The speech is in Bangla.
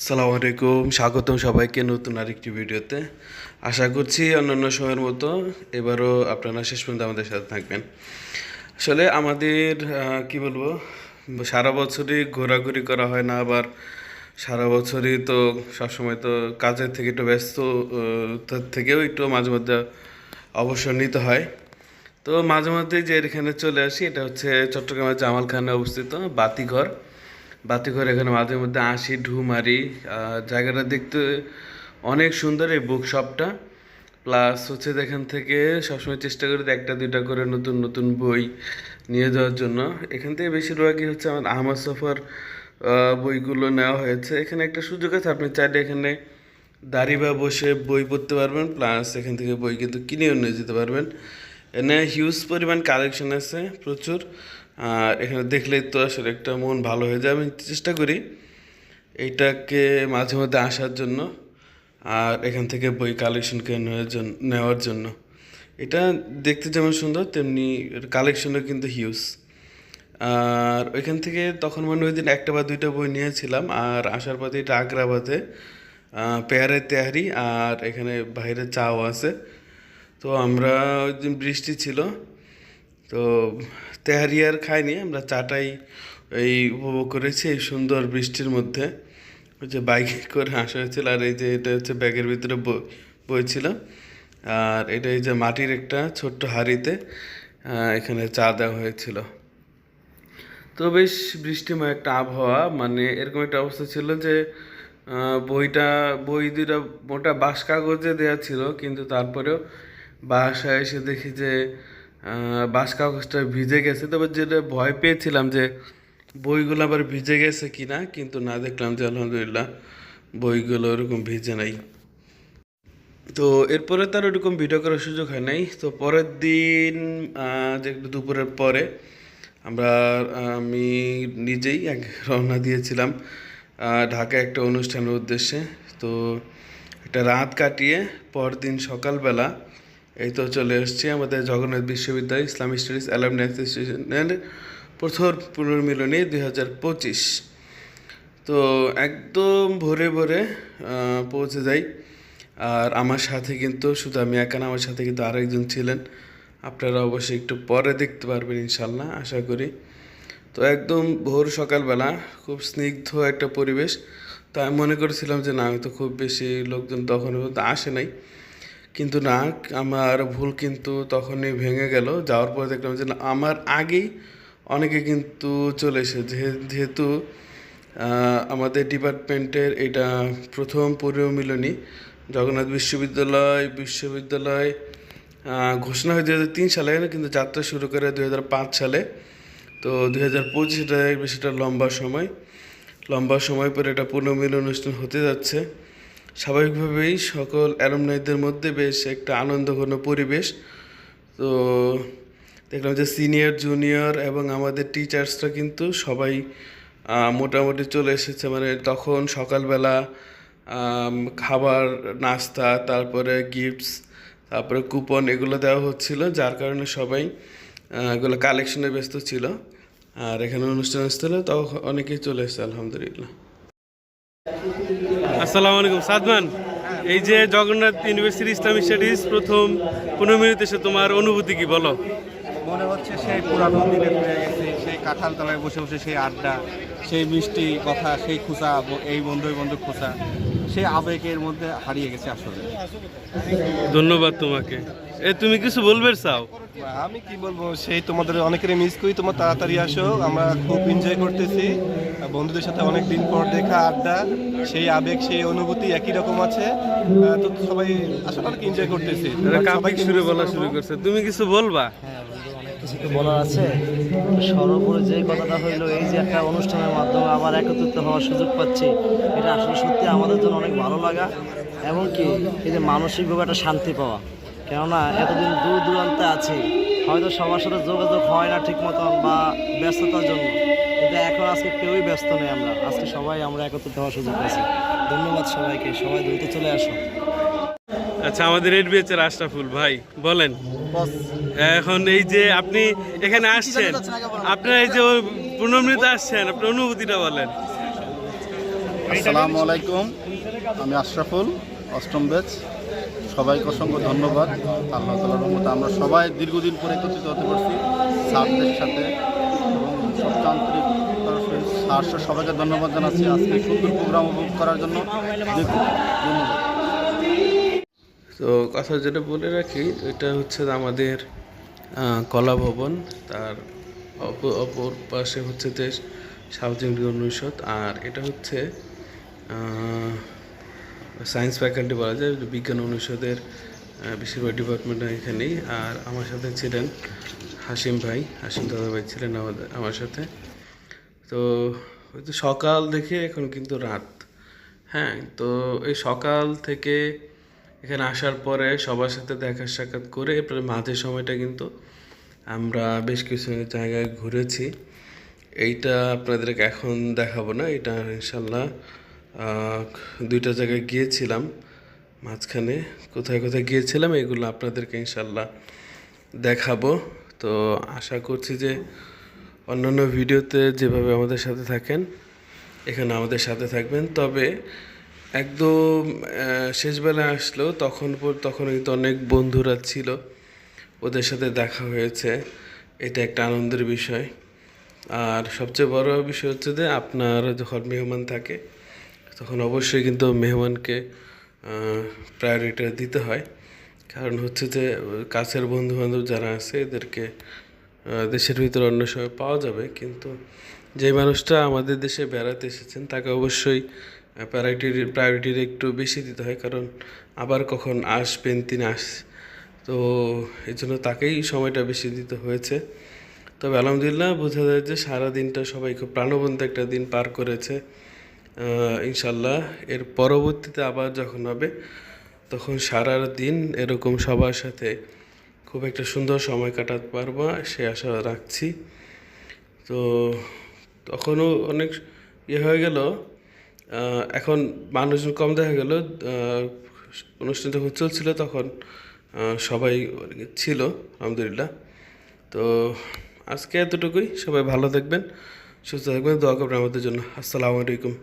সালামু আলাইকুম, স্বাগতম সবাইকে নতুন আরেকটি ভিডিওতে। আশা করছি অন্যান্য সময়ের মতো এবারও আপনারা শেষ পর্যন্ত আমাদের সাথে থাকবেন। আসলে আমাদের কি বলবো, সারা বছরই ঘোরাঘুরি করা হয় না, আবার সারা বছরই তো সবসময় তো কাজের থেকে একটু ব্যস্ত তার থেকেও একটু মাঝে মধ্যে অবসর নিতে হয়। তো মাঝে মধ্যে যে এখানে চলে আসি, এটা হচ্ছে চট্টগ্রামের জামালখানে অবস্থিত বাতিঘর। বাতিঘর এখানে মাঝে মধ্যে আসি, ঢু মারি। জায়গাটা দেখতে অনেক সুন্দর, এই বুক শপটা। প্লাস হচ্ছে এখান থেকে সবসময় চেষ্টা করি একটা দুইটা করে নতুন নতুন বই নিয়ে যাওয়ার জন্য। এখান থেকে বেশিরভাগই হচ্ছে আমার আহমদ সফর বইগুলো নেওয়া হয়েছে। এখানে একটা সুযোগ আছে, আপনি চাইলে এখানে দাঁড়িয়ে বা বসে বই পড়তে পারবেন, প্লাস এখান থেকে বই কিন্তু কিনেও নিয়ে যেতে পারবেন। এখানে হিউজ পরিমাণ কালেকশন আছে, প্রচুর। আর এখানে দেখলেই তো আসলে একটা মন ভালো হয়ে যায়। আমি চেষ্টা করি এইটাকে মাঝে মধ্যে আসার জন্য, আর এখান থেকে বই কালেকশনকে নেওয়ার জন্য। এটা দেখতে যেমন সুন্দর, তেমনি কালেকশনও কিন্তু হিউজ। আর ওইখান থেকে তখন মনে ওই দিন একটা বা দুইটা বই নিয়েছিলাম। আর আসার পথে এটা আগ্রাবাদে পেয়ারের তেহারি, আর এখানে বাইরে চাও আছে। তো আমরা ওই দিন বৃষ্টি ছিল, তো তেহারি আর খাইনি, আমরা চাটাই এই উপভোগ করেছি এই সুন্দর বৃষ্টির মধ্যে। ওই যে বাইকে করে আসা হয়েছিল, আর এই যে এটা হচ্ছে ব্যাগের ভিতরে বই ছিল। আর এটা এই যে মাটির একটা ছোট্ট হাঁড়িতে এখানে চা দেওয়া হয়েছিল। তো বেশ বৃষ্টিময় একটা আবহাওয়া, মানে এরকম একটা অবস্থা ছিল যে বই দুটা মোটা বাঁশ কাগজে দেওয়া ছিল, কিন্তু তারপরেও বাসায় এসে দেখি যে বাঁশ কাগজটা ভিজে গেছে। তবে যেটা ভয় পেয়েছিলাম যে বইগুলো আবার ভিজে গেছে কিনা, কিন্তু না, দেখলাম যে আলহামদুলিল্লাহ বইগুলো ওরকম ভিজে নাই। তো এরপরে তার ওরকম ভিডিও করার সুযোগ হয় নাই। তো পরের দিন যে একটু দুপুরের পরে আমি নিজেই রওনা দিয়েছিলাম ঢাকা একটা অনুষ্ঠানের উদ্দেশ্যে। তো একটা রাত কাটিয়ে পরদিন সকালবেলা এই তো চলে এসেছি আমাদের জগন্নাথ বিশ্ববিদ্যালয় ইসলামিক স্টাডিজ অ্যালামনি অ্যাসোসিয়েশনের প্রথম পুনর্মিলনী 2025। তো একদম ভোরে ভোরে পৌঁছে যাই। আর আমার সাথে কিন্তু শুধু আমি একা না, আমার সাথে কিন্তু আরেকজন ছিলেন। আপনারা অবশ্যই একটু পরে দেখতে পারবেন ইনশাল্লাহ, আশা করি। তো একদম ভোর সকালবেলা, খুব স্নিগ্ধ একটা পরিবেশ। তো আমি মনে করেছিলাম যে না, আমি তো খুব বেশি লোকজন তখন পর্যন্ত আসে নাই, কিন্তু না, আমার ভুল কিন্তু তখনই ভেঙে গেল। যাওয়ার পর দেখলাম যে না, আমার আগেই অনেকে কিন্তু চলে এসে, যেহেতু আমাদের ডিপার্টমেন্টের এটা প্রথম পুনর্মিলনী। জগন্নাথ বিশ্ববিদ্যালয় ঘোষণা হয় 2003 সালে, কিন্তু যাত্রা শুরু করে 2005 সালে। তো 2025 এটা বেশ একটা লম্বা সময় পরে এটা পুনর্মিলন অনুষ্ঠান হতে যাচ্ছে। স্বাভাবিকভাবেই সকল অ্যালুমনাইদের মধ্যে বেশ একটা আনন্দঘন পরিবেশ। তো দেখলাম যে সিনিয়র জুনিয়র এবং আমাদের টিচার্সরা কিন্তু সবাই মোটামুটি চলে এসেছে। মানে তখন সকালবেলা খাবার, নাস্তা, তারপরে গিফটস, তারপরে কুপন এগুলো দেওয়া হচ্ছিল, যার কারণে সবাই এগুলো কালেকশনে ব্যস্ত ছিল। আর এখানে অনুষ্ঠান স্থলে তো অনেকেই চলে এসেছে আলহামদুলিল্লাহ। আসসালামু আলাইকুম সাদমান, এই যে জগন্নাথ ইউনিভার্সিটি ইসলামিক স্টাডিজ প্রথম পুনর্মিলনীতে এসে তোমার অনুভূতি কি বলো? মনে হচ্ছে সেই পুরানো দিনে ফিরে গেছে, সেই কাঁঠাল তলায় বসে বসে সেই আড্ডা, সেই মিষ্টি কথা, সেই খোঁচা, এই বন্ধু খোঁচা, সেই আবেগের মধ্যে হারিয়ে গেছে আসলে। ধন্যবাদ তোমাকে। তুমি কিছু বলবে চাও? আমি কি বলবো, সেই তোমাদের অনেকেরই মিস করি, তোমার তাড়াতাড়ি আসো, আমরা খুব এনজয় করতেছি। বন্ধুদের সাথে অনেক দিন পর দেখা আড্ডা, সেই আবেগ, সেই অনুভূতি একই রকম আছে। তো সবাই আসলে অনেক এনজয় করতেছি। শুরু করছে, তুমি কিছু বলবা? কিছু তো বলার আছে। সর্বোপরি যে কথাটা হইলো, এই যে একটা অনুষ্ঠানের মাধ্যমে আবার একত্রিত হওয়ার সুযোগ পাচ্ছি, এটা আসলে সত্যি আমাদের জন্য অনেক ভালো লাগা, এবং কি এই যে মানসিকভাবে একটা শান্তি পাওয়া। কেননা এতদিন দূর দূরান্তে আছি, হয়তো সবার সাথে যোগাযোগ হয় না ঠিক মতন বা ব্যস্ততার জন্য, কিন্তু এখন আজকে কেউই ব্যস্ত নেই। আজকে সবাই আমরা একত্রিত হওয়ার সুযোগ পাচ্ছি। ধন্যবাদ সবাইকে, সবাই দ্রুত চলে আসো। আচ্ছা, আমাদের এডবিএচের আশরাফুল ভাই বলেন, এখন এই যে আপনি এখানে আসছেন, আপনার এই যে পুনর্মিলনীতে আসছেন, আপনার অনুভূতিটা বলেন। আসসালামু আলাইকুম, আমি আশরাফুল, অষ্টম ব্যাচ। সবাইকে অসংখ্য ধন্যবাদ। আল্লাহ তাআলার রহমতে আমরা সবাই দীর্ঘদিন পরে একত্রিত হতে পারছি স্যারদের সাথে, এবং সবচেয়ে আন্তরিক স্যার সবাইকে ধন্যবাদ জানাচ্ছি আজকে সুন্দর প্রোগ্রাম উপভোগ করার জন্য। ধন্যবাদ। তো কথা যেটা বলে রাখি, এটা হচ্ছে আমাদের কলা ভবন, তার অপর পাশে হচ্ছে যে সাউথ ইন্ডিয়ান অনুষদ, আর এটা হচ্ছে সায়েন্স ফ্যাকাল্টি বলা যায়, বিজ্ঞান অনুষদের বেশিরভাগ ডিপার্টমেন্ট এখানেই। আর আমার সাথে ছিলেন হাসিম দাদা ভাই ছিলেন আমার সাথে। তো হয়তো সকাল দেখে এখন কিন্তু রাত। হ্যাঁ, তো এই সকাল থেকে এখানে আসার পরে সবার সাথে দেখা সাক্ষাৎ করে এরপরে মাঝের সময়টা কিন্তু আমরা বেশ কিছু জায়গায় ঘুরেছি। এইটা আপনাদেরকে এখন দেখাবো না, এটা ইনশাল্লাহ দুইটা জায়গায় গিয়েছিলাম, মাঝখানে কোথায় কোথায় গিয়েছিলাম এগুলো আপনাদেরকে ইনশাল্লাহ দেখাবো। তো আশা করছি যে অন্যান্য ভিডিওতে যেভাবে আমাদের সাথে থাকেন এখানে আমাদের সাথে থাকবেন। তবে একদম শেষবেলায় আসলো তখন কিন্তু অনেক বন্ধুরা ছিল, ওদের সাথে দেখা হয়েছে, এটা একটা আনন্দের বিষয়। আর সবচেয়ে বড় বিষয় হচ্ছে যে আপনার যখন মেহমান থাকে তখন অবশ্যই কিন্তু মেহমানকে প্রায়োরিটি দিতে হয়, কারণ হচ্ছে যে কাছের বন্ধুবান্ধব যারা আছে এদেরকে দেশের ভিতরে অন্য সময় পাওয়া যাবে, কিন্তু যে মানুষটা আমাদের দেশে বেড়াতে এসেছেন তাকে অবশ্যই প্রায়োরিটির একটু বেশি দিতে হয়, কারণ আবার কখন আসবেন তিনি তো এই জন্য তাকেই সময়টা বেশি দিতে হয়েছে। তবে আলহামদুলিল্লাহ বোঝা যায় যে সারা দিনটা সবাই খুব প্রাণবন্ত একটা দিন পার করেছে। ইনশাল্লাহ এর পরবর্তীতে আবার যখন হবে তখন সারা দিন এরকম সবার সাথে খুব একটা সুন্দর সময় কাটাতে পারবো সে আশা রাখছি। তো তখনও অনেক হয়ে গেল, এখন মানুষজন কম দেখা গেল। অনুষ্ঠান যখন চলছিল তখন সবাই ছিল আলহামদুলিল্লাহ। তো আজকে এতটুকুই, সবাই ভালো থাকবেন, সুস্থ থাকবেন, দোয়া করবেন আমাদের জন্য। আসসালামু আলাইকুম।